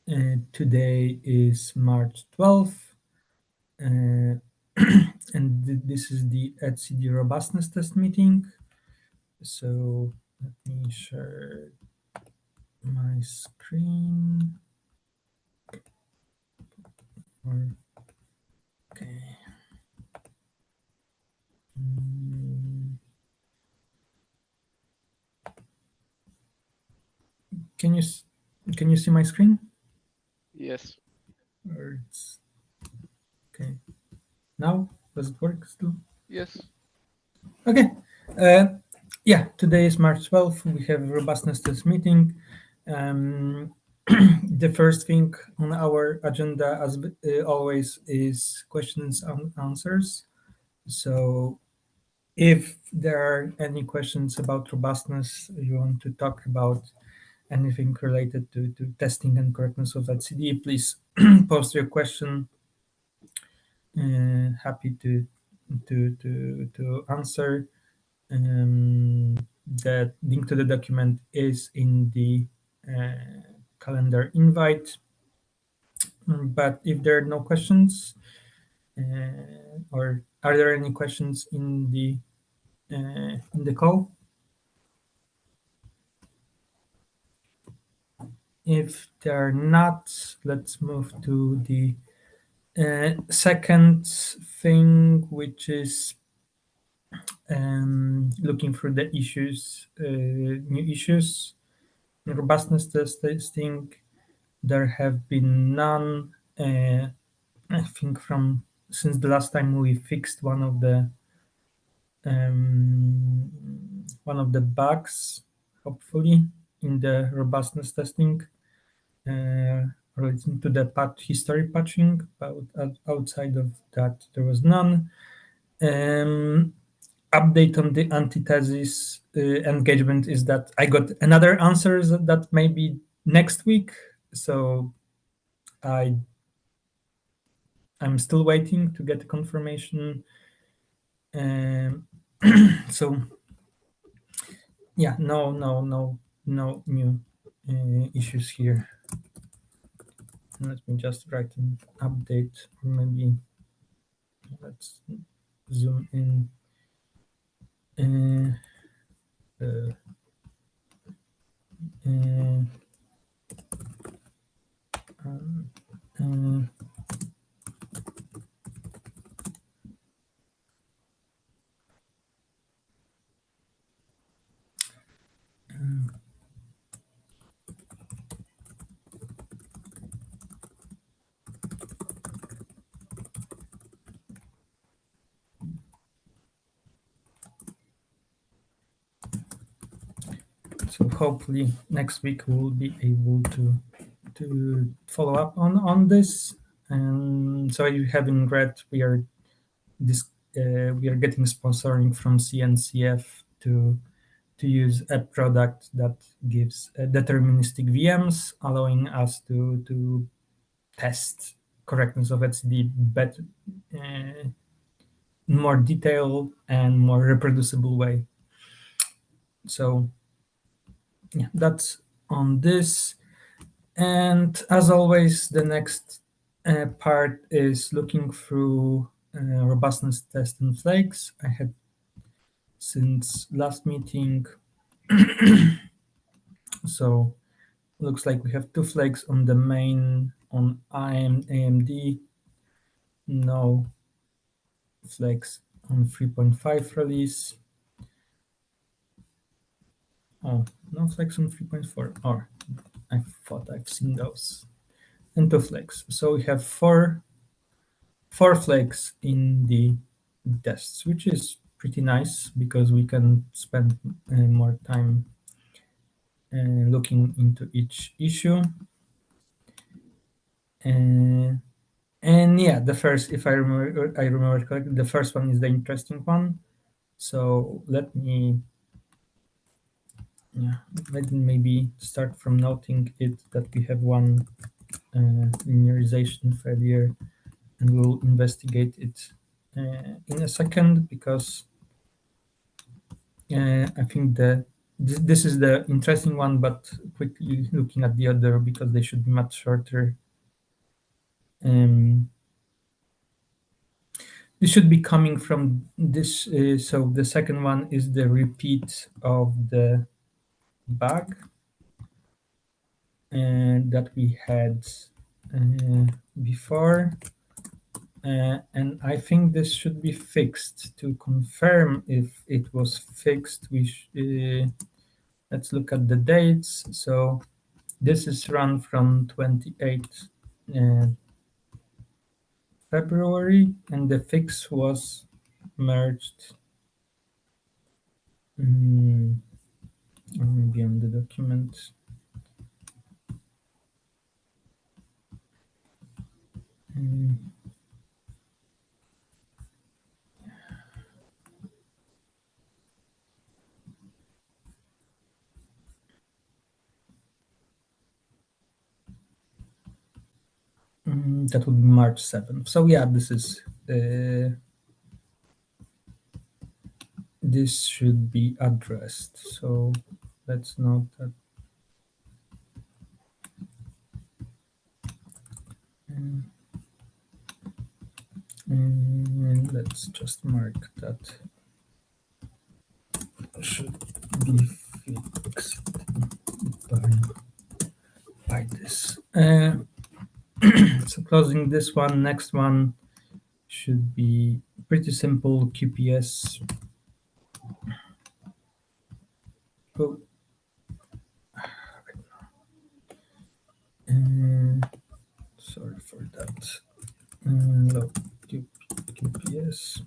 Today is March 12th, and this is the etcd robustness test meeting. So let me share my screen. Okay. Can you see my screen? Yes. Or it's okay. Now does it work still? Yes. Okay. Yeah, today is March 12th. We have a robustness test meeting. The first thing on our agenda, as always, is questions and answers. So if there are any questions about robustness, you want to talk about anything related to testing and correctness of that CD, please post your question. Happy to answer. The link to the document is in the calendar invite. But if there are no questions, or are there any questions in the call? If there are not, let's move to the second thing, which is looking through the issues, new issues. In robustness testing, there have been none. I think from since the last time we fixed one of the bugs, hopefully in the robustness testing, relating to the history patching. But outside of that, there was none. Update on the antithesis engagement is that I got another answer that maybe next week. So I'm still waiting to get confirmation. So yeah, no new issues here. Let me just write an update, or maybe let's zoom in. So hopefully next week we'll be able to follow up on this. And so you haven't read, we are getting sponsoring from CNCF to use a product that gives deterministic VMs, allowing us to test correctness of etcd better, in more detailed and more reproducible way. So yeah, that's on this. And as always, the next part is looking through robustness test and flakes. I had since last meeting. So looks like we have two flakes on the main on AMD. No flakes on 3.5 release. Oh, no flakes on 3.4. Or I thought I've seen those. And two flakes. So we have four flakes in the tests, which is pretty nice because we can spend more time looking into each issue. And yeah, the first, if I remember correctly, the first one is the interesting one. So let me maybe start from noting it that we have one linearization failure, and we'll investigate it in a second, because I think the this is the interesting one, but quickly looking at the other because they should be much shorter. Um, this should be coming from this. So the second one is the repeat of the bug that we had before. And I think this should be fixed. To confirm if it was fixed, let's look at the dates. So this is run from 28th February, and the fix was merged, mm, or maybe on the document. Mm, that would be March 7th. So yeah, this should be addressed. So let's note that. And let's just mark that should be fixed by, by this. So closing this one, next one should be pretty simple QPS. Oh, sorry for that. Low QPS.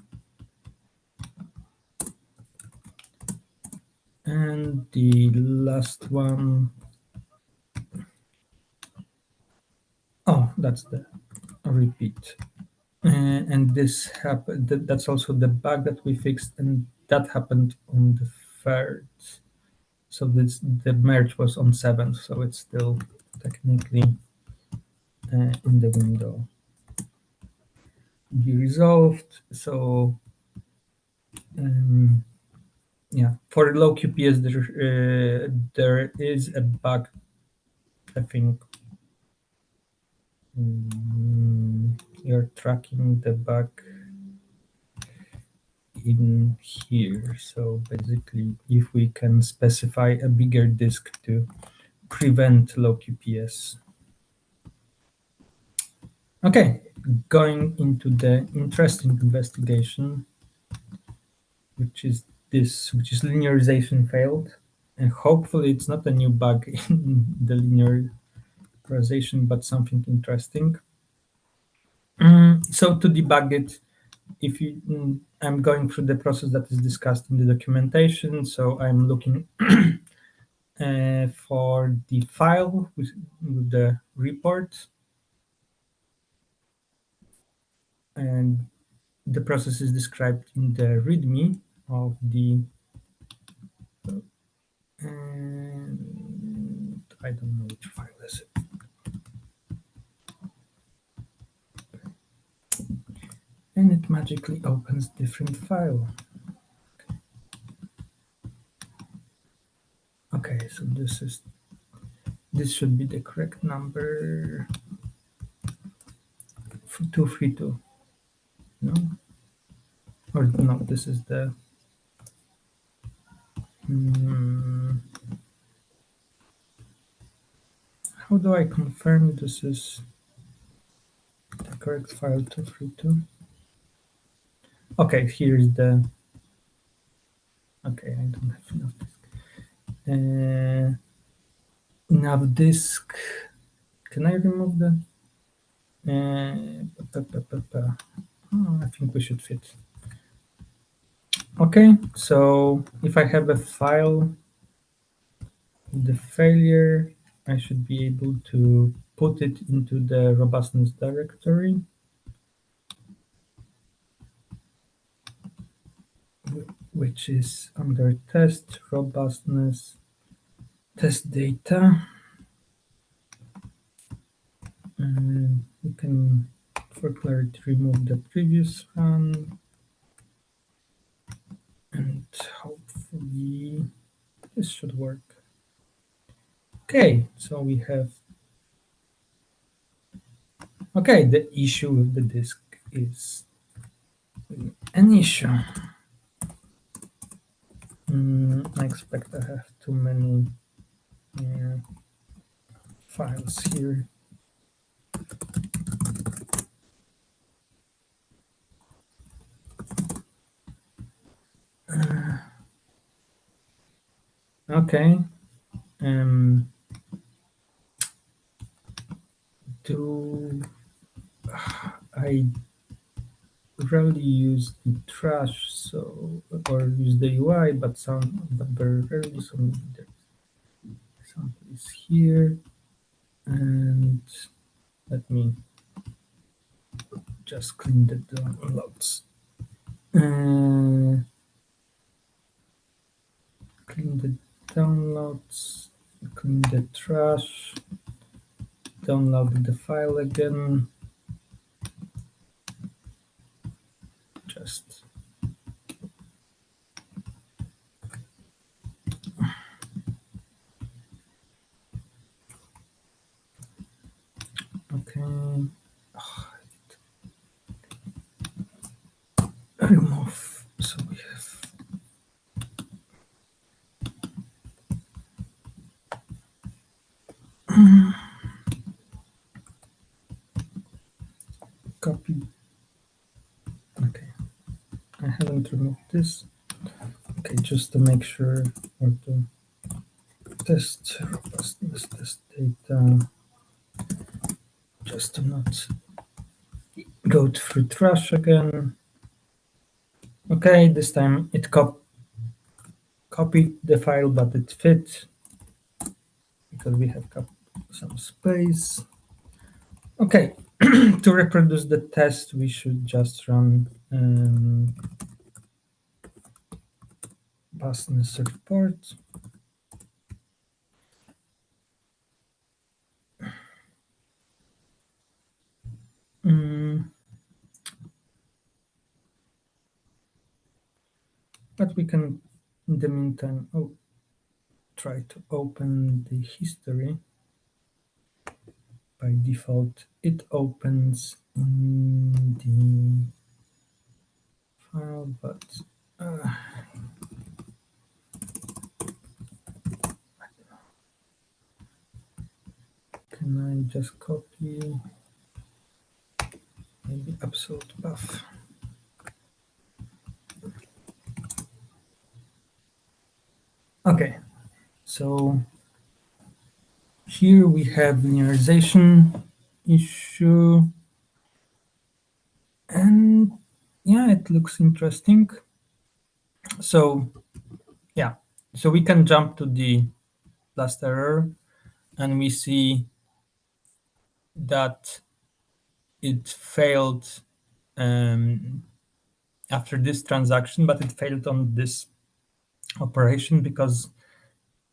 And the last one. Oh, that's the repeat. And this happened. That's also the bug that we fixed, and that happened on the 3rd. So the merge was on 7th, so it's still technically in the window. Be resolved. So yeah, for low QPS there is a bug. I think you're tracking the bug in here. So basically, if we can specify a bigger disk to prevent low QPS. Okay, going into the interesting investigation, which is linearization failed. And hopefully it's not a new bug in the linearization, but something interesting. So to debug it, I'm going through the process that is discussed in the documentation. So I'm looking for the file with the report, and the process is described in the README of the. And I don't know which file is it. And it magically opens different file. Okay, so this should be the correct number. 232. No? Or no, this is the how do I confirm this is the correct file? 232. Okay, here's the. Okay, I don't have enough disk. Enough disk. Can I remove the? I think we should fit. Okay, so if I have a file, the failure, I should be able to put it into the robustness directory, which is under test robustness test data. And we can, for clarity, remove the previous run, and hopefully this should work. Okay, so we have. Okay, the issue with the disk is an issue. I expect I have too many files here. Okay. Do I rarely use the trash, so or use the UI, but very rarely. So maybe the example is here, and let me just clean the downloads. Clean the downloads, clean the trash, download the file again. Just okay. Remove. So we have copy. Okay, I haven't removed this. Okay, just to make sure or to test robustness, test data, just to not go through trash again. Okay, this time it copied the file, but it fit because we have some space. Okay, to reproduce the test, we should just run robustness report. But we can, in the meantime, try to open the history. By default, it opens in the file, but can I just copy maybe absolute path? Okay, so here we have linearization issue, and yeah, it looks interesting. So yeah, so we can jump to the last error, and we see that it failed after this transaction, but it failed on this operation because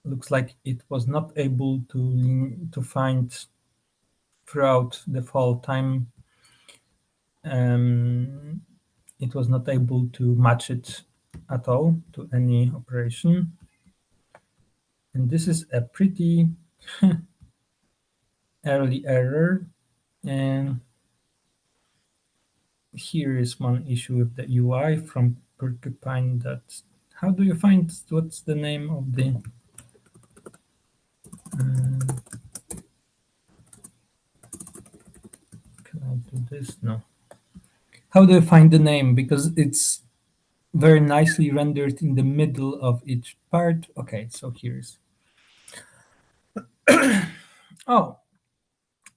it looks like it was not able to find throughout the whole time. It was not able to match it at all to any operation, and this is a pretty early error. And here is one issue with the UI from Porcupine. That how do you find what's the name of the can I do this? No. How do you find the name? Because it's very nicely rendered in the middle of each part. Okay, so here's. Oh,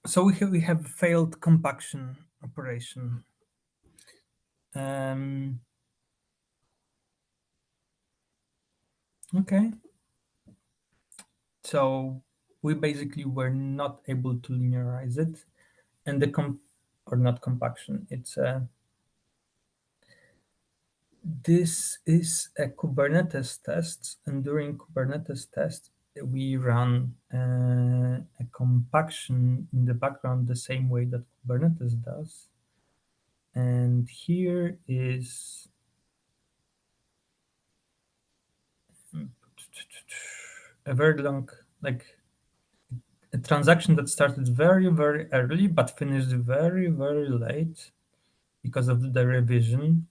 so we have failed compaction operation. Okay. So we basically were not able to linearize it, and or not compaction. It's a This is a Kubernetes test, and during Kubernetes test, we run a compaction in the background the same way that Kubernetes does. And here is a very long, like a transaction that started very, very early but finished very, very late because of the revision.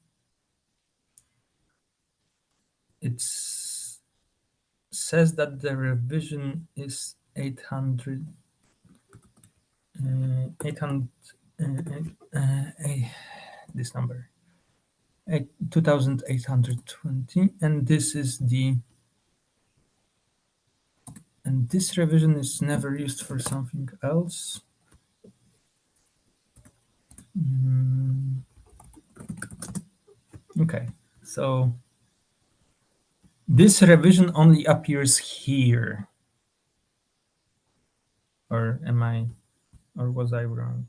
It says that the revision is 800, 800, this number, 2820, and this is the, and this revision is never used for something else. Okay, so this revision only appears here. Or am I, or was I wrong?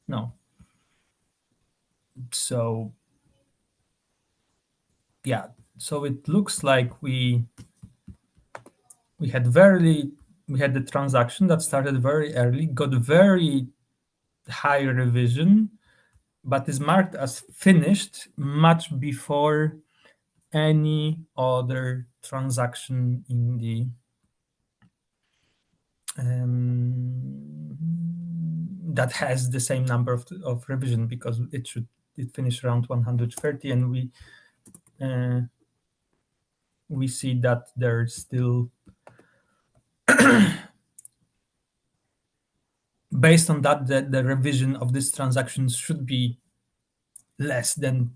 No. So yeah, so it looks like we had very, we had the transaction that started very early, got very high revision, but is marked as finished much before any other transaction in the that has the same number of revision, because it finished around 130, and we see that there's still, based on that, the revision of this transaction should be less than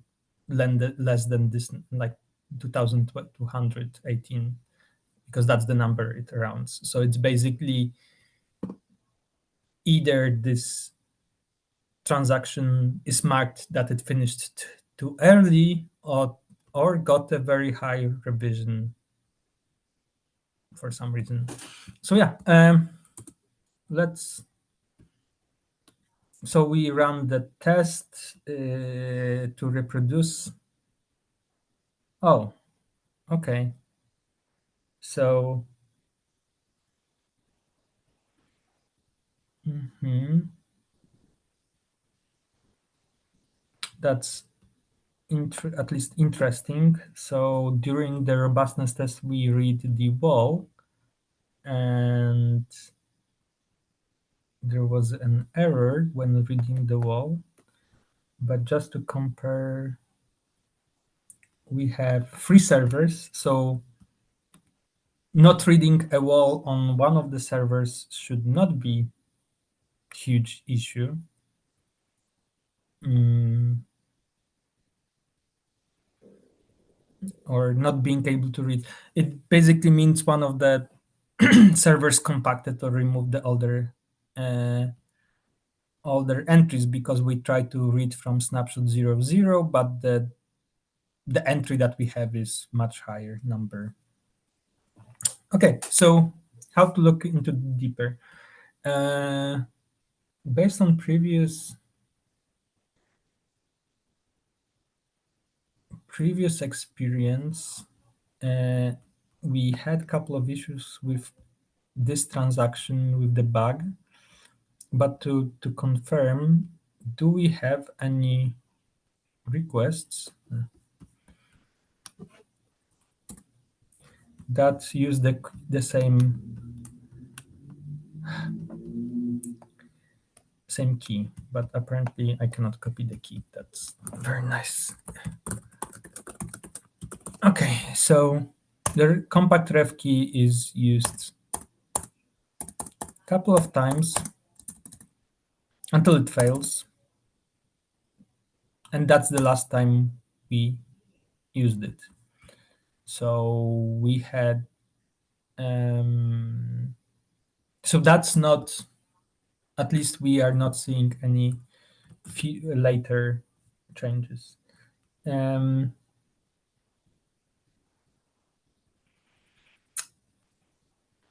less than this, like 2218, because that's the number it rounds. So it's basically either this transaction is marked that it finished too early, or got a very high revision for some reason. So yeah, let's, so we run the test to reproduce. Oh, okay. So that's at least interesting. So during the robustness test, we read the wall, and there was an error when reading the wall. But just to compare, we have 3 servers. So not reading a wall on one of the servers should not be a huge issue. Or not being able to read. It basically means one of the servers compacted or removed the older entries, because we try to read from snapshot 00, but the entry that we have is much higher number. Okay, so how to look into deeper? Based on previous experience, we had a couple of issues with this transaction with the bug. But to confirm, do we have any requests that use the same key? But apparently I cannot copy the key. That's very nice. Okay, so the compact ref key is used a couple of times until it fails, and that's the last time we used it. So we had so that's not, at least we are not seeing any later changes.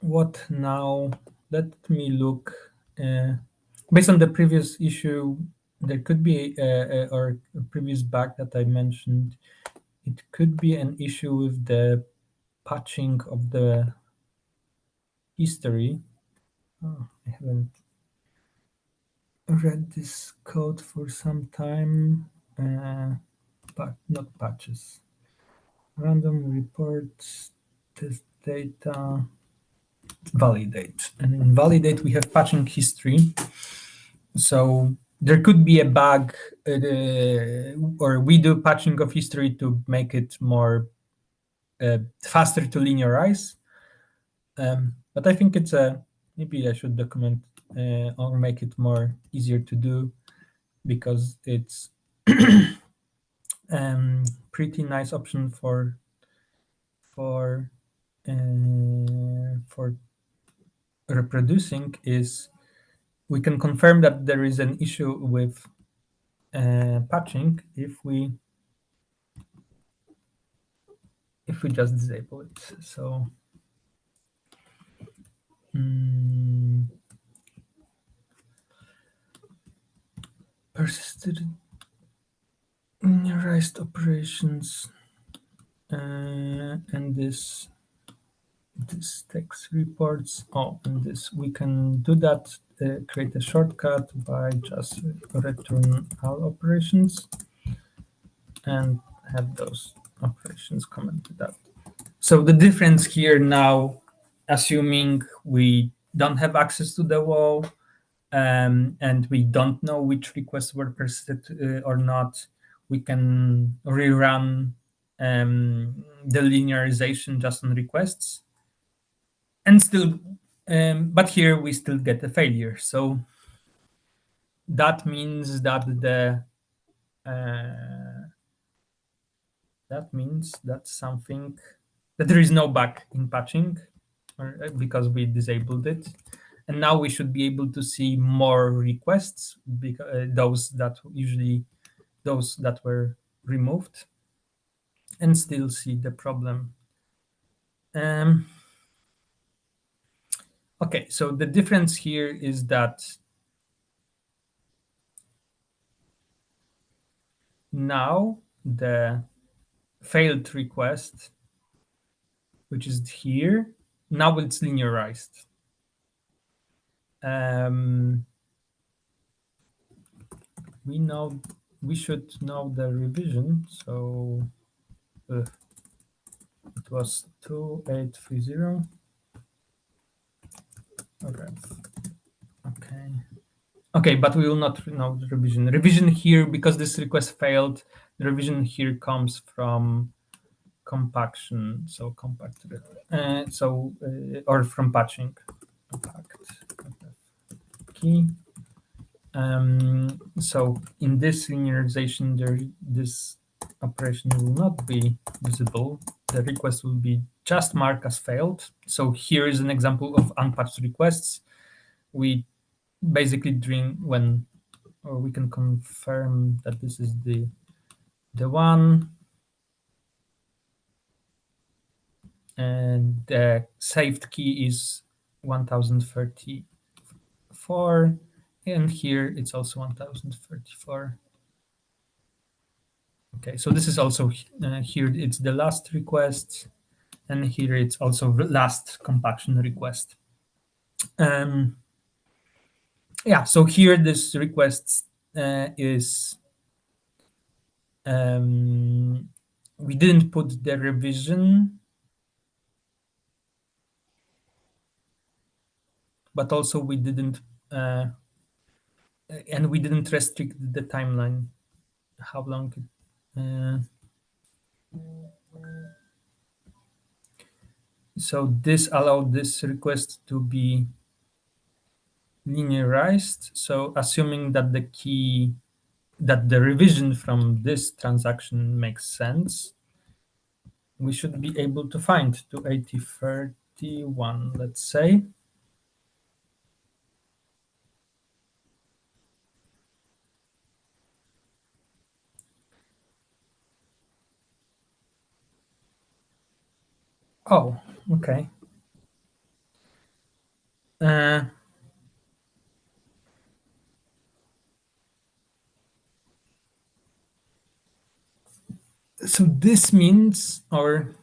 What now? Let me look. Based on the previous issue, there could be or a previous bug that I mentioned. It could be an issue with the patching of the history. Oh, I haven't read this code for some time. But not patches. Random reports, test data. validate. And in validate, we have patching history. So there could be a bug, or we do patching of history to make it more faster to linearize. But I think it's maybe I should document or make it more easier to do, because it's pretty nice option for reproducing. Is we can confirm that there is an issue with patching if we just disable it. So persisted linearized operations, and this text reports. Oh, and this we can do that. Create a shortcut by just return all operations and have those operations commented out. So the difference here now, assuming we don't have access to the wall, and we don't know which requests were persisted or not, we can rerun the linearization just on requests, and still, but here we still get a failure. So that means that that's something that there is no bug in patching, because we disabled it, and now we should be able to see more requests, because those that were removed, and still see the problem. Okay, so the difference here is that now the failed request, which is here, now it's linearized. We should know the revision. So it was 2830. Okay, but we will not know the revision. Revision here, because this request failed, the revision here comes from compaction. So compact, or from patching. Compact key. So in this linearization, this operation will not be visible. The request will be just marked as failed. So here is an example of unpatched requests. We basically we can confirm that this is the one, and the saved key is 1034, and here it's also 1034. Okay, so this is also here it's the last request, and here it's also the last compaction request. Yeah, so here this request is we didn't put the revision, but also we didn't and we didn't restrict the timeline, how long so this allowed this request to be linearized. So assuming that the revision from this transaction makes sense, we should be able to find 28031, let's say. Oh, okay. So this means, or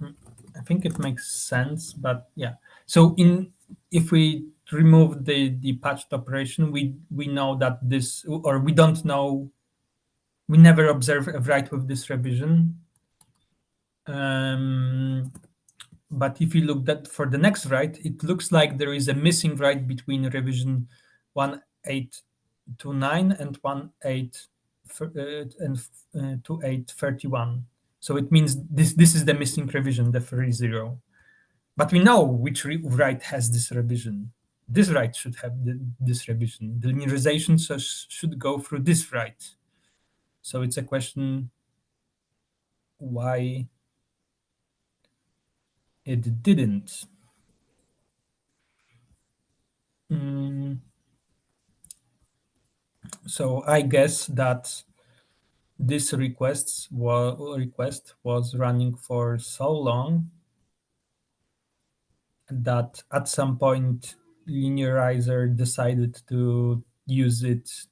I think it makes sense, but yeah. So if we remove the patched operation, we know that this, or we don't know, we never observe a write with this revision. But if you look that for the next write, it looks like there is a missing write between revision 1829 and 2831. So it means this is the missing revision, the 30. But we know which write has this revision. This write should have this revision. The linearization should go through this write. So it's a question why it didn't. So I guess that this request was running for so long that at some point linearizer decided to use it.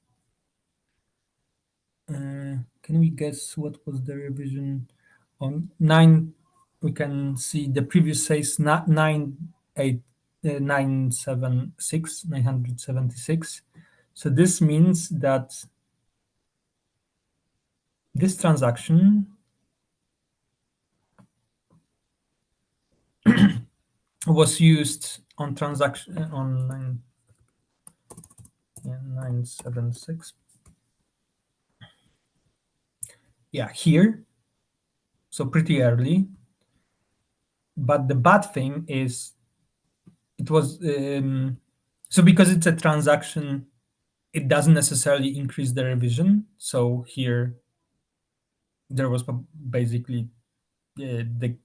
Can we guess what was the revision on 9? We can see the previous says 976. So this means that this transaction was used on transaction on 976. Yeah, here. So pretty early. But the bad thing is it was so because it's a transaction, it doesn't necessarily increase the revision. So here there was basically the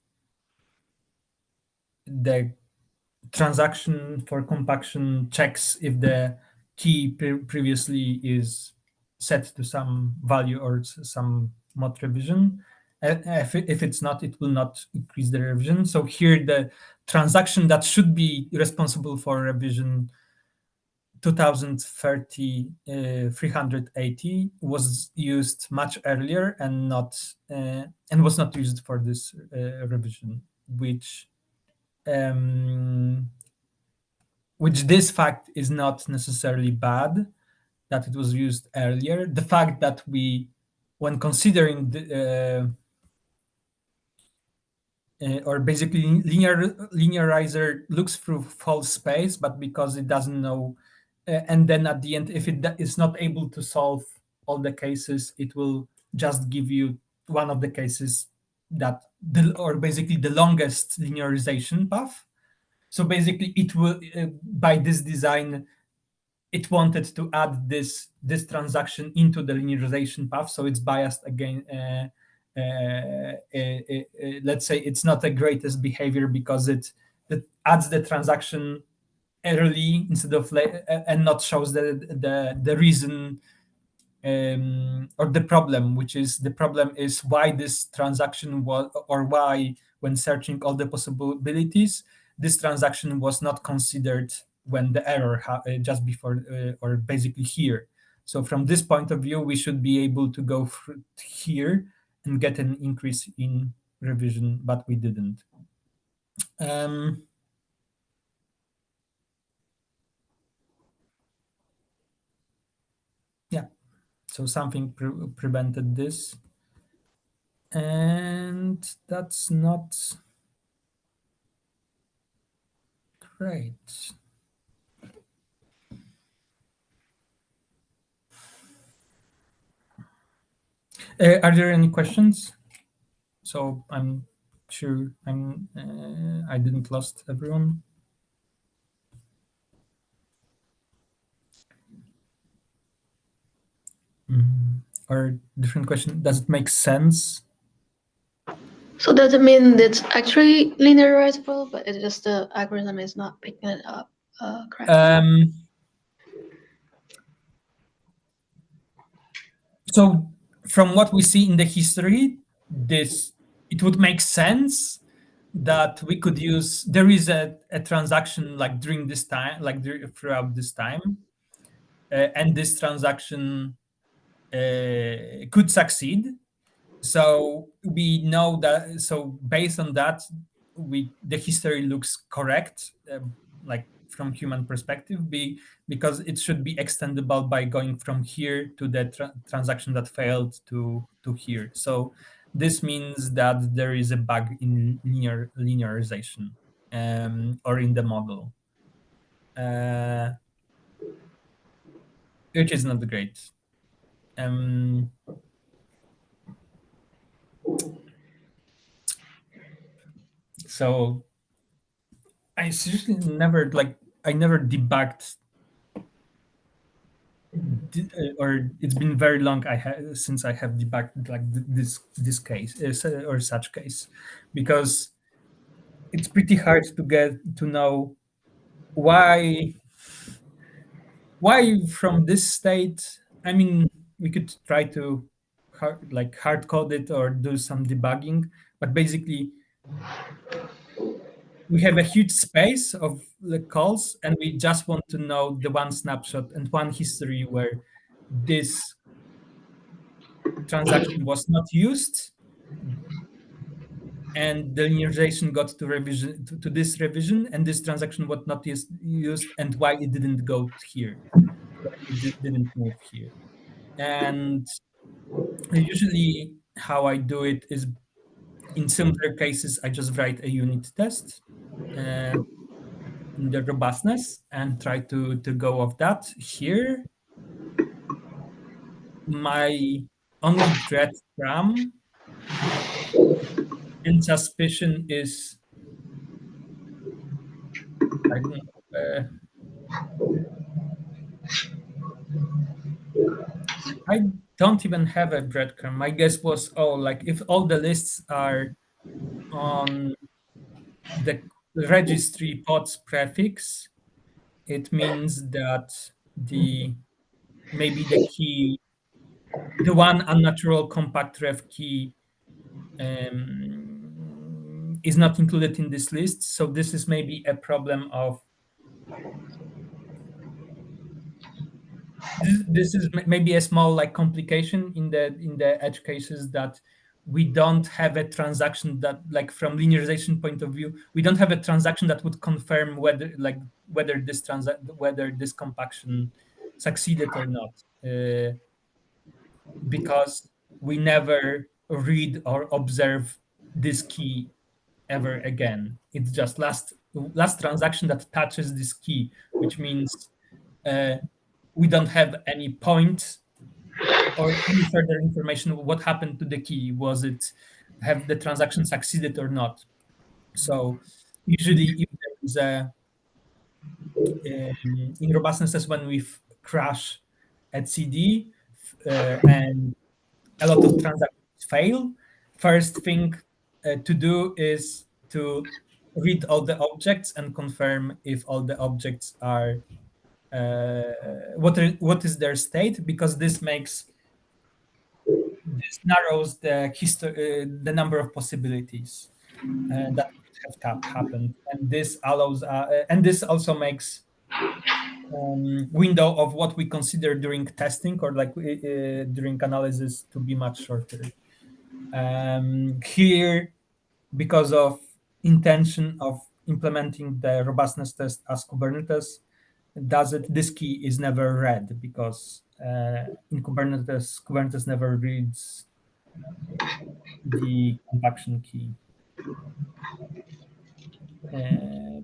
transaction for compaction checks if the key previously is set to some value or some mod revision. If it's not, it will not increase the revision. So here the transaction that should be responsible for revision 2030 380 was used much earlier and was not used for this revision, um, which this fact is not necessarily bad that it was used earlier. The fact that when considering or basically linearizer looks through false space, but because it doesn't know, and then at the end, if it is not able to solve all the cases, it will just give you one of the cases or basically the longest linearization path. So basically, it will by this design, it wanted to add this transaction into the linearization path, so it's biased again. Let's say it's not the greatest behavior because it adds the transaction early instead of late, and not shows the reason or the problem, which is the problem is why this transaction was, or why when searching all the possibilities, this transaction was not considered when the error just before or basically here. So from this point of view, we should be able to go here and get an increase in revision, but we didn't. Yeah, so something prevented this, and that's not great. Are there any questions? So I'm sure I didn't lost everyone. Or different question. Does it make sense? So does it mean it's actually linearizable, but it's just the algorithm is not picking it up correctly? So from what we see in the history, it would make sense that we could use, there is a transaction like during this time, like throughout this time, and this transaction could succeed. So we know that, so based on that, the history looks correct, like from human perspective, because it should be extendable by going from here to the transaction that failed to here. So this means that there is a bug in linearization, or in the model, uh, which is not great. Um, so I seriously never I never debugged, or it's been very long since I have debugged like this case, or such case, because it's pretty hard to get to know why from this state. I mean, we could try to hard code it or do some debugging, but basically we have a huge space of the calls, and we just want to know the one snapshot and one history where this transaction was not used, and the linearization got to revision to this revision, and this transaction was not used, and why it didn't go here, why it didn't move here. And usually how I do it is, in similar cases, I just write a unit test, uh, in the robustness, and try to go off that. Here my only dread from and suspicion is, I don't know, I don't even have a breadcrumb. My guess was, oh, like if all the lists are on the registry pods prefix, it means that the maybe the key, the one unnatural compact ref key, is not included in this list. So this is maybe a problem of this is maybe a small like complication in the edge cases, that we don't have a transaction that, like, from linearization point of view, we don't have a transaction that would confirm whether this compaction succeeded or not, because we never read or observe this key ever again. It's just last transaction that touches this key, which means uh, we don't have any point or any further information of what happened to the key. Was it, have the transaction succeeded or not? So usually, if there is in robustness, when we crash at CD, and a lot of transactions fail, first thing to do is to read all the objects and confirm if all the objects are what is their state, because this narrows the number of possibilities that could have happened, and this allows and this also makes window of what we consider during testing, or during analysis, to be much shorter. Here, because of intention of implementing the robustness test as Kubernetes does it, this key is never read, because in Kubernetes never reads the compaction key. Uh,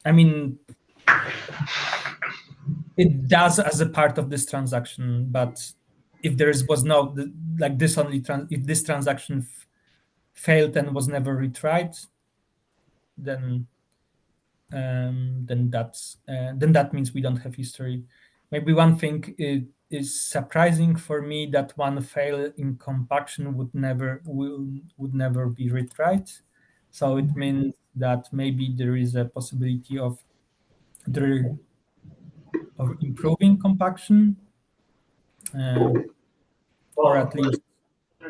I mean, it does as a part of this transaction, but if was no like this only if this transaction failed and was never retried, then then that means we don't have history. Maybe one thing is surprising for me, that one fail in compaction would never be retried. So it means that maybe there is a possibility of there of improving compaction, or at least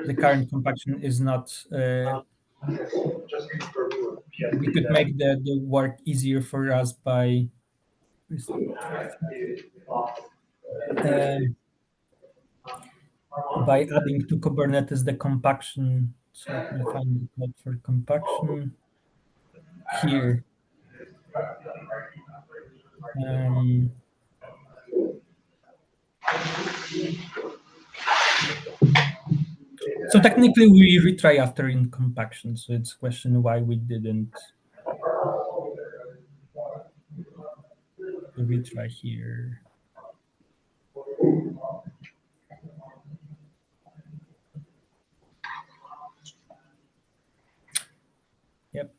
the current compaction is not. We could make the work easier for us by uh, adding to Kubernetes the compaction. So let me find the code for compaction here. Um, So technically, we retry after in compaction. So it's a question why we didn't retry here. Yep.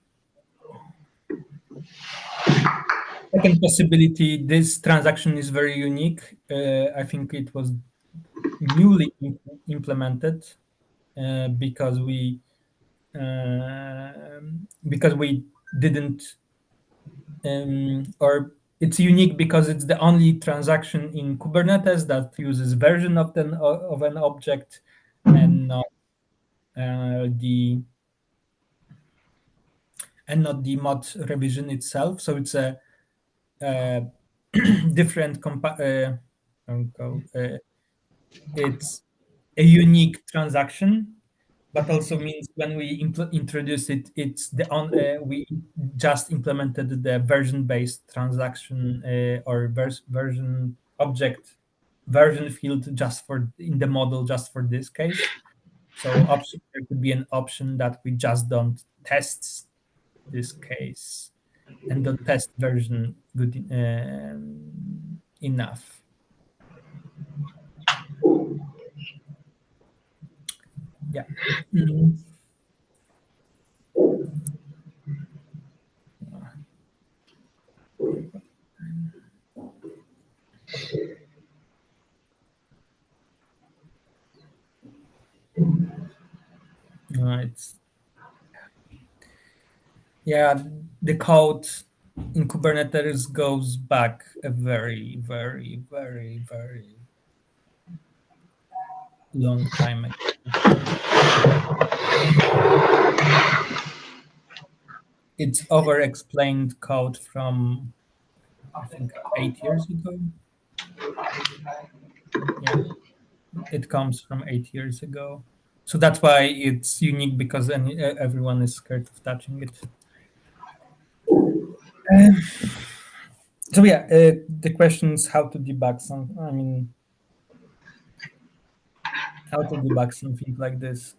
Second possibility, this transaction is very unique. I think it was newly implemented because we didn't or it's unique because it's the only transaction in Kubernetes that uses version of an object and not the mod revision itself. So it's a different it's a unique transaction, but also means when we introduce it, it's we just implemented the version-based transaction or version object version field just for in the model just for this case. So there could be an option that we just don't test this case and don't test version good enough. Yeah. Mm. It's yeah, the code in Kubernetes goes back a very, very, very, very long time ago. It's over-explained code from I think 8 years ago. Yeah, it comes from 8 years ago. So that's why it's unique because everyone is scared of touching it. Um, so yeah, the question is how to debug some. I mean, how to debug something like this.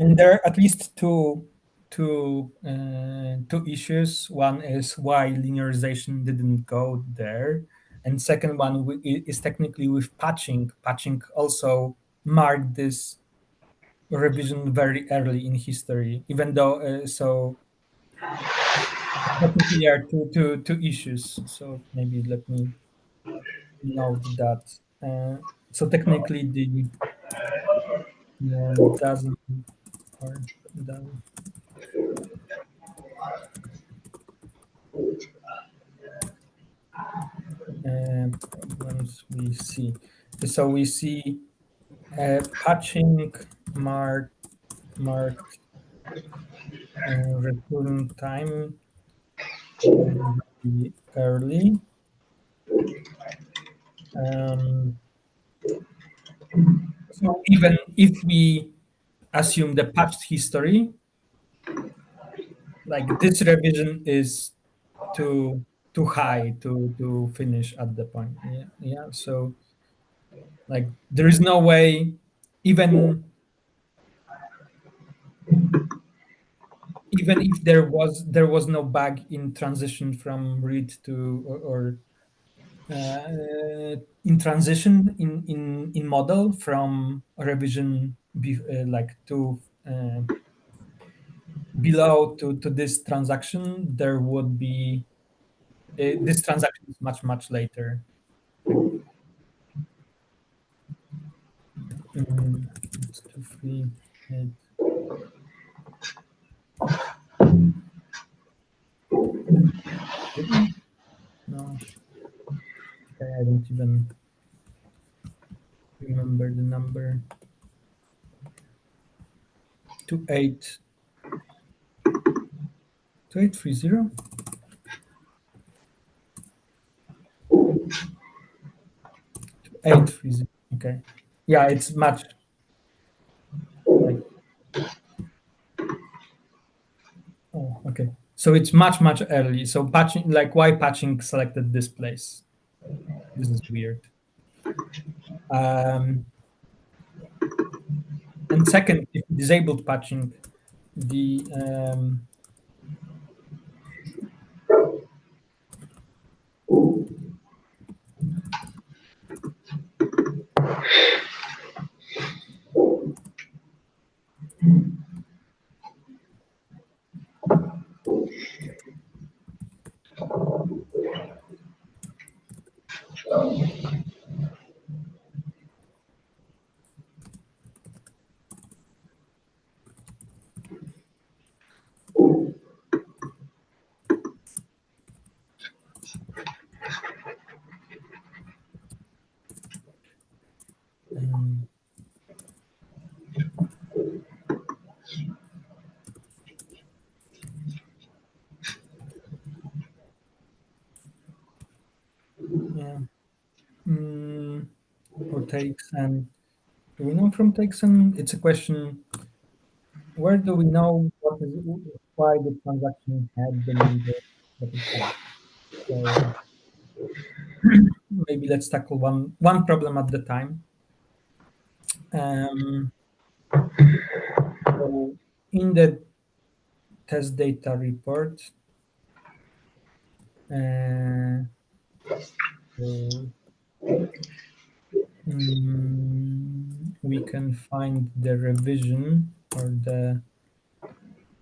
And there are at least two issues. One is why linearization didn't go there, and second one is technically with patching. Patching also marked this revision very early in history, even though so technically there are two issues. So maybe let me note that. So technically the doesn't or doesn't problems we see. So we see patching marked return time very early. Um, so even if we assume the patched history, like this revision is too high to finish at the point. Yeah, yeah. So like there is no way, even even if there was no bug in transition from read to or in transition in model from revision like to below to this transaction, there would be this transaction is much later. Like it's 2 3 8 really? No, okay, I don't even remember the number. 28 2830 830. Okay, yeah, it's much like So it's much, much early. So patching, like why patching selected this place? This is weird. And second, if disabled patching, the um, yeah, or takes and do we know from Texan? It's a question. Where do we know why the transaction had the number that it had? So maybe let's tackle one problem at the time. Um, so in the test data report, uh, so, we can find the revision or the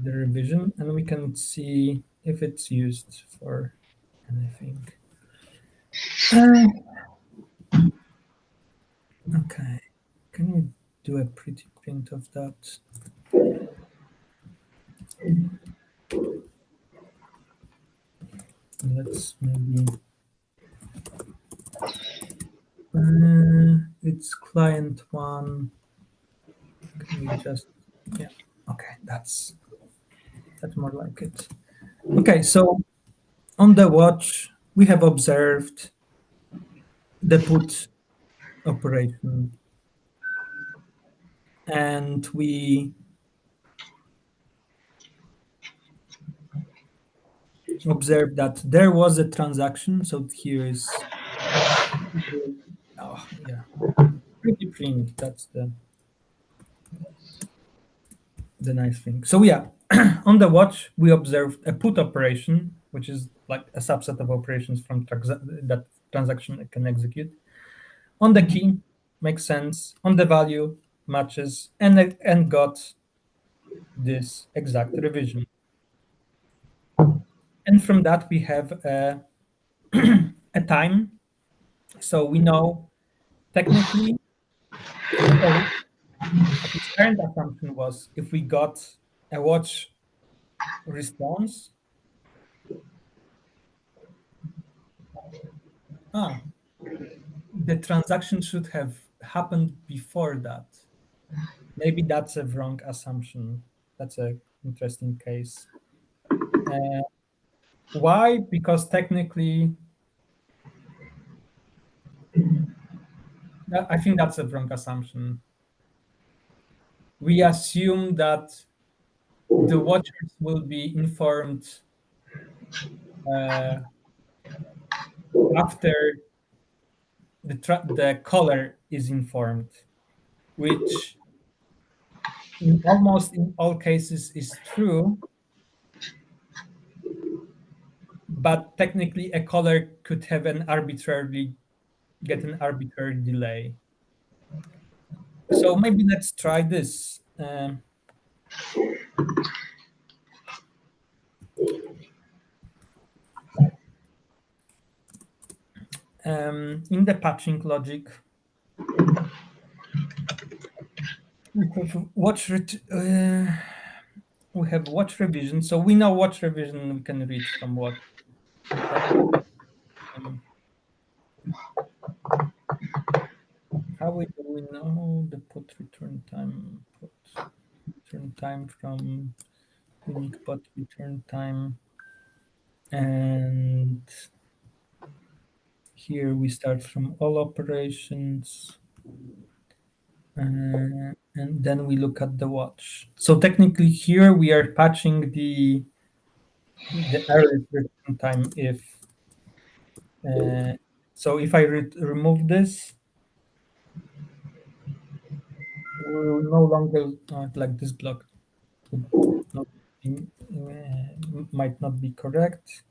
revision, and we can see if it's used for anything. Okay, can we do a pretty print of that? Let's maybe it's client one. Can we just yeah? Okay, that's more like it. Okay, so on the watch we have observed the put operation, and we observed that there was a transaction. So here is oh yeah, pretty print. That's the nice thing. So yeah, on the watch we observed a put operation, which is like a subset of operations from that transaction can execute. On the key makes sense. On the value matches, and got this exact revision. And from that we have a time. So we know technically, or at least current assumption was if we got a watch response. Ah, the transaction should have happened before that. Maybe that's a wrong assumption. That's a interesting case. Uh, why? Because technically, I think that's a wrong assumption. We assume that the watchers will be informed uh, after the caller is informed, which in almost in all cases is true, but technically a caller could have an arbitrarily get an arbitrary delay. So maybe let's try this. In the patching logic, we have we have watch revision. So we know watch revision we can read from what. Um, how do we know the put return time? Put return time from unique put return time, and here we start from all operations. And then we look at the watch. So technically here we are patching the the earliest return time if so if I remove this, we'll no longer like this block would not be, might not be correct.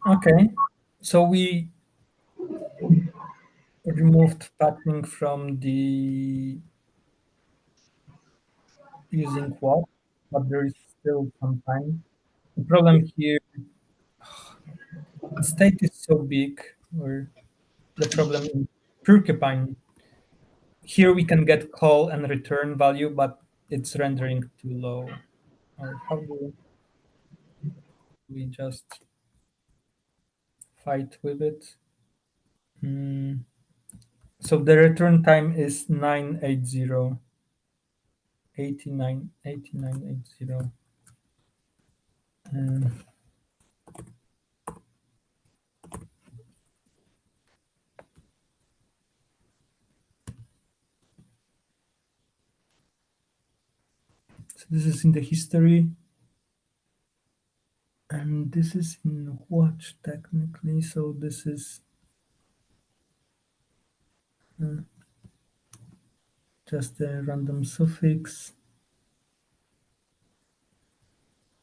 Okay, so we removed patterning from the using what, but there is still some time. The problem here, the state is so big, or the problem in Porcupine. Here we can get call and return value, but it's rendering too low. Or how do we just fight with it? Hmm. So the return time is 980, 8980. Um, so this is in the history, and this is in watch technically. So this is uh, just a random suffix.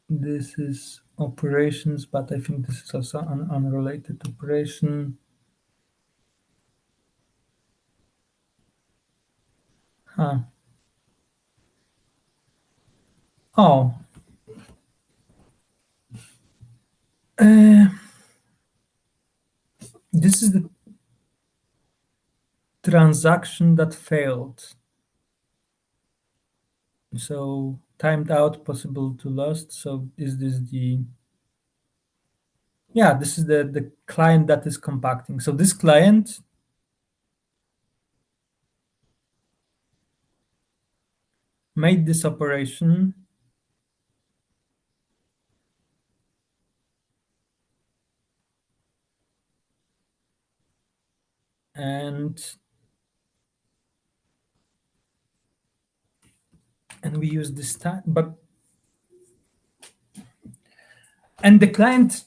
This is operations, but I think this is also an unrelated operation. Huh. Oh, uh, this is the transaction that failed. So timed out, possible to lost. So is this the, yeah, this is the client that is compacting. So this client made this operation and we use this time, but and the client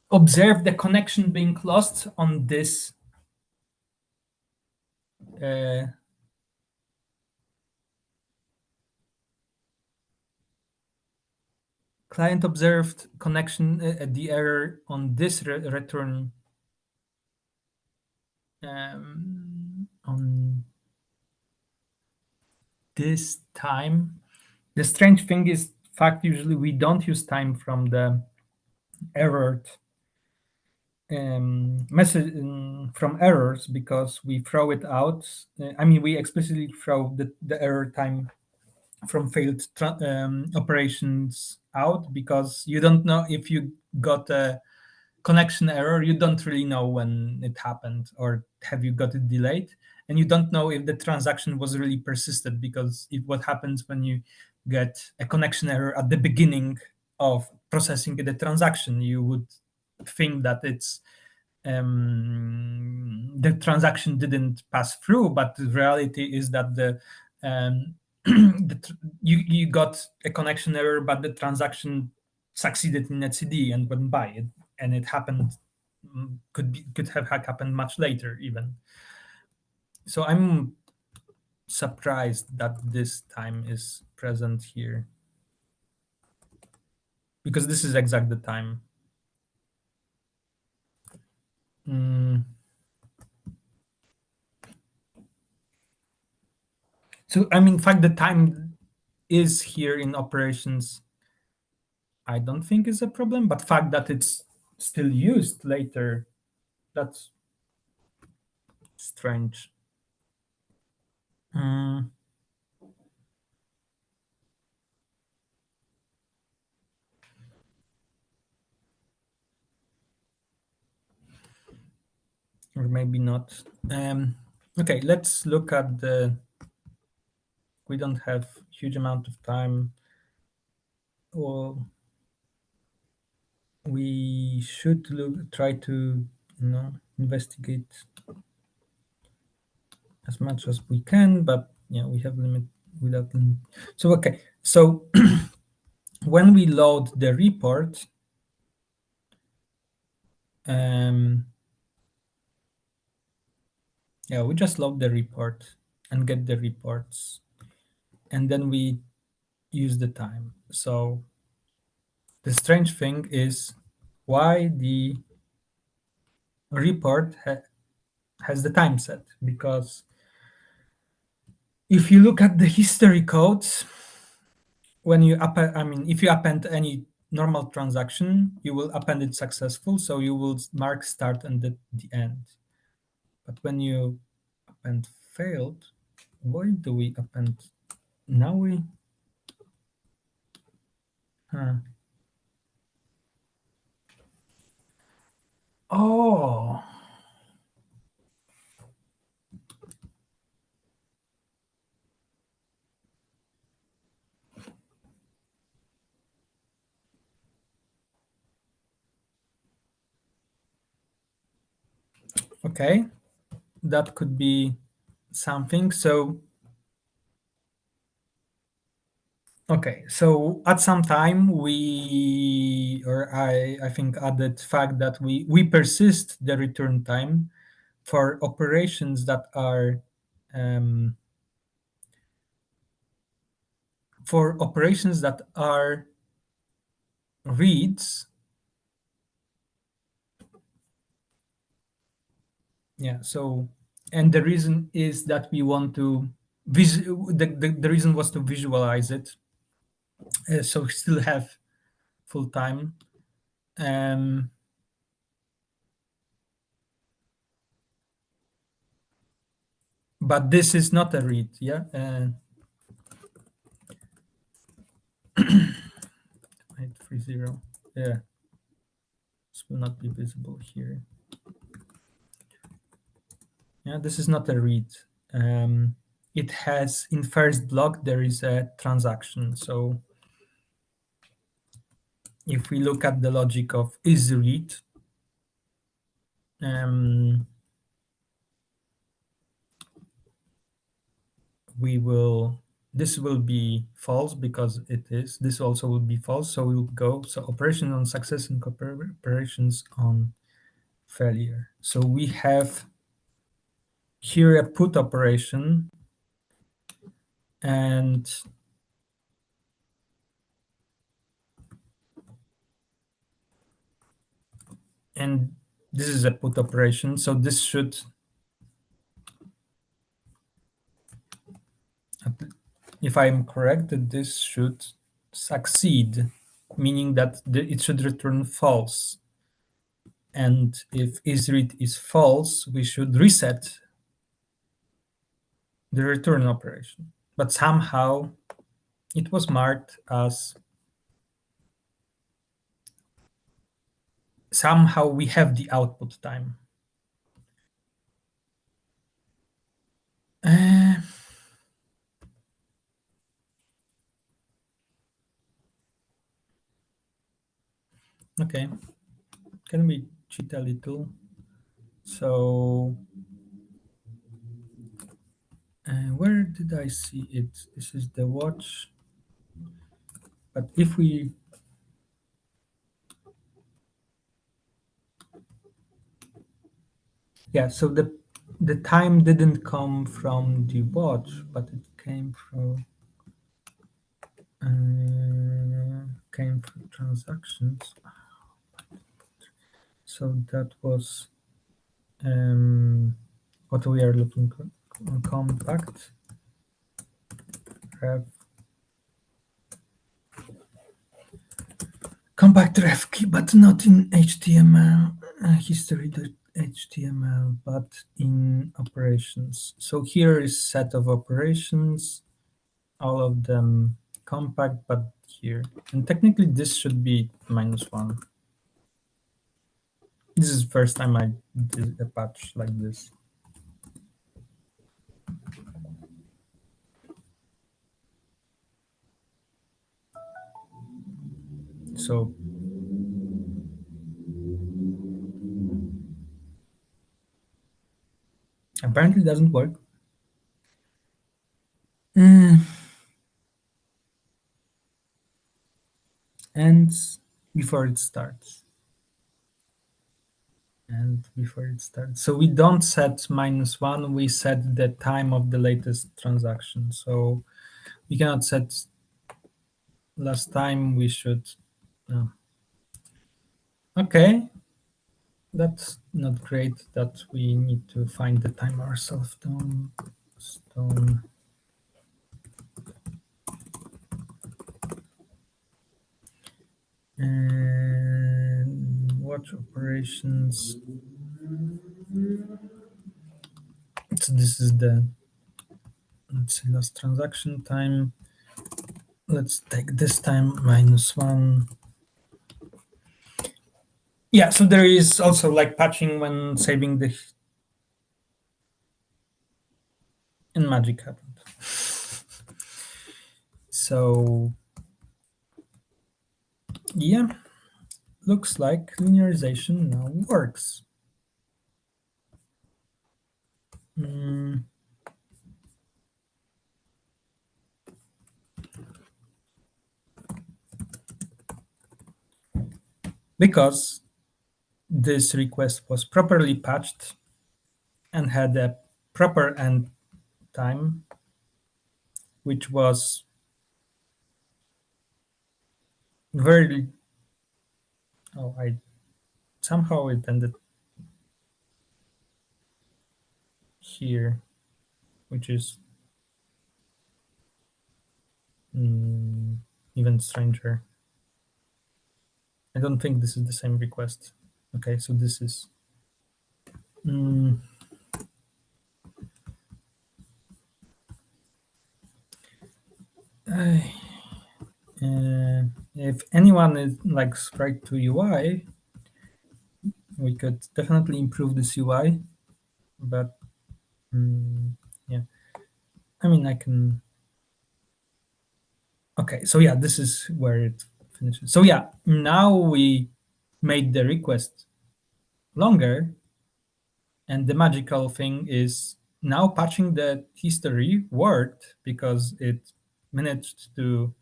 observed the connection being lost on this uh, client observed connection, the error on this return, on this time. The strange thing is, fact, usually we don't use time from the error message, from errors, because we throw it out. I mean, we explicitly throw the error time from failed operations out, because you don't know if you got a connection error, you don't really know when it happened, or have you got it delayed, and you don't know if the transaction was really persisted, because if what happens when you get a connection error at the beginning of processing the transaction, you would think that it's the transaction didn't pass through, but the reality is that um, you got a connection error, but the transaction succeeded in etcd and went by it, and it happened, could have happened much later even. So I'm surprised that this time is present here, because this is exact the time. Mm. So I mean, in fact, the time is here in operations, I don't think is a problem, but fact that it's still used later, that's strange. Mm, or maybe not. Okay, let's look at the we don't have huge amount of time, or we should try to investigate as much as we can, but yeah, we have limit without limit. So okay, so when we load the report, yeah, we just load the report and get the reports, and then we use the time. So the strange thing is why the report has the time set, because if you look at the history codes, when you append, I mean, if you append any normal transaction, you will append it successful, so you will mark start and the end. But when you append failed, why do we append? Now we oh, okay, that could be something. So okay, so at some time I think added fact that we persist the return time for operations that are um, reads. Yeah, so and the reason is that we want to the reason was to visualize it, so we still have full time. um but this is not a read, yeah. 830, yeah, this will not be visible here. Yeah, this is not a read. It has, in first block there is a transaction. So if we look at the logic of is read, we will this will be false because it is. This also will be false, so we'll go. So operation on success and operations on failure. So we have here a put operation, and this is a put operation. So this should, if I'm correct, that this should succeed, meaning that it should return false. And if isRead is false, we should reset the return operation. But somehow it was marked as, somehow we have the output time. Okay, can we cheat a little? So where did I see it? This is the watch. But if we, yeah, so the time didn't come from the watch, but it came from transactions. So that was what we are looking on compact ref compact ref key, but not in HTML history.html, but in operations. So here is set of operations, all of them compact, but here, and technically this should be -1. This is the first time I did a patch like this. So apparently it doesn't work. And before it starts. And before it starts. So we don't set -1, we set the time of the latest transaction. So we cannot set last time, we should. Okay. That's not great that we need to find the time ourselves. Stone. And watch operations. So this is the, let's say, last transaction time. Let's take this time -1. Yeah, so there is also like patching when saving the in magic happened. So yeah, looks like linearization now works. Because this request was properly patched and had a proper end time, which was very. Oh, I somehow it ended here, which is even stranger. I don't think this is the same request. Okay, so this is. If anyone is like Sprite to UI, we could definitely improve this UI, but yeah, I mean, I can. Okay, so yeah, this is where it finishes. So yeah, now we made the request longer, and the magical thing is now patching the history worked because it managed to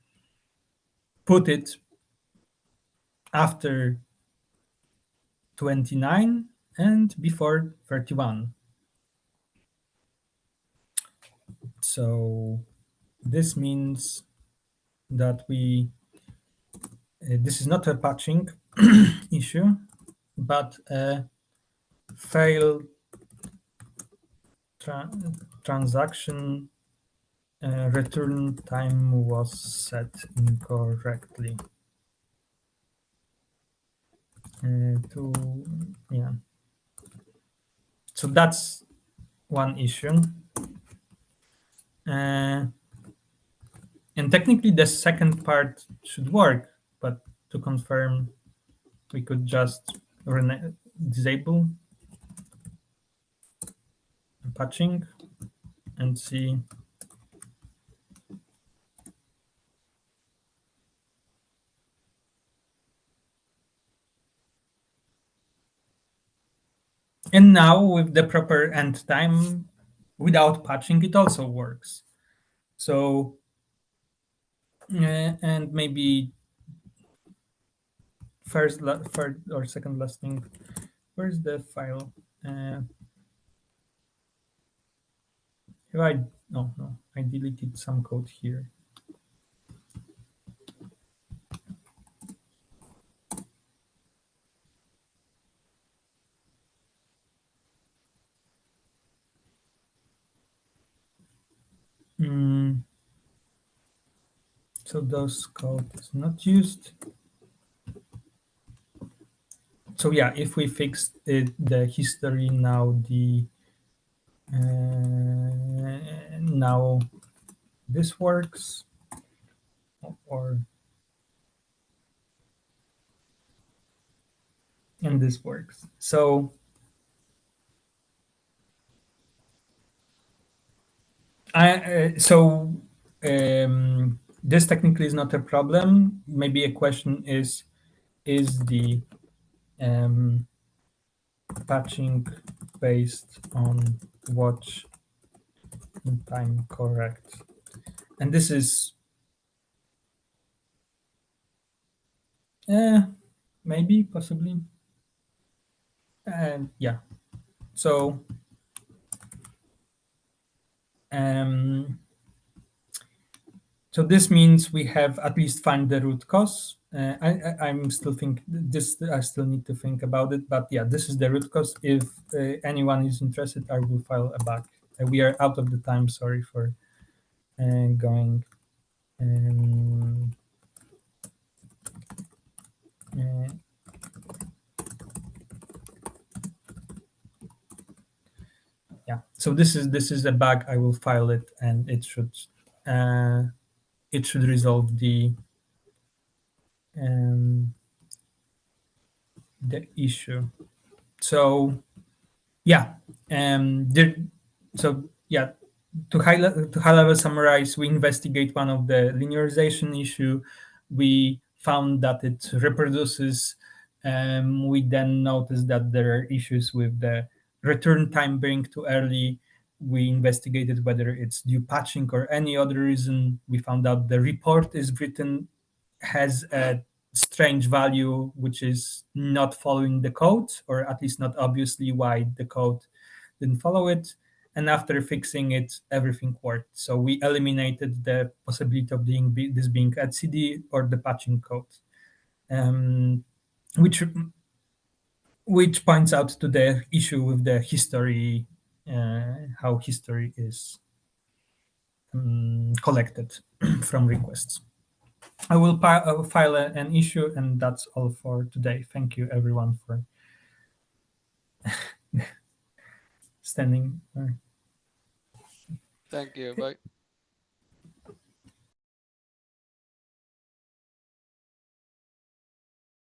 put it after 29 and before 31. So this means that this is not a patching issue, but a failed transaction return time was set incorrectly. To yeah, so that's one issue. And technically, the second part should work, but to confirm, we could just disable patching and see. And now with the proper end time, without patching, it also works. So, and maybe third or second last thing. Where's the file? Have I? No, I deleted some code here. So those code is not used. So yeah, if we fix the history now, now this works, or and this works. So this technically is not a problem. Maybe a question is is the um, patching based on watch time correct? And this is uh, maybe, possibly. And yeah, so um, so this means we have at least find the root cause. I'm still think this. I still need to think about it, but yeah, this is the root cause. If anyone is interested, I will file a bug. We are out of the time. Sorry for going. Um, uh, yeah, so this is a bug. I will file it, and uh, it should resolve um, the issue. So yeah, there. So yeah, to high level summarize, we investigate one of the linearization issue. We found that it reproduces. We then noticed that there are issues with the return time being too early. We investigated whether it's due patching or any other reason. We found out the report is written has a strange value which is not following the code, or at least not obviously why the code didn't follow it. And after fixing it, everything worked. So we eliminated the possibility of this being etcd or the patching code, um, which which points out to the issue with the history, how history is collected from requests. I will file an issue, and that's all for today. Thank you, everyone, for standing. Thank you. Bye.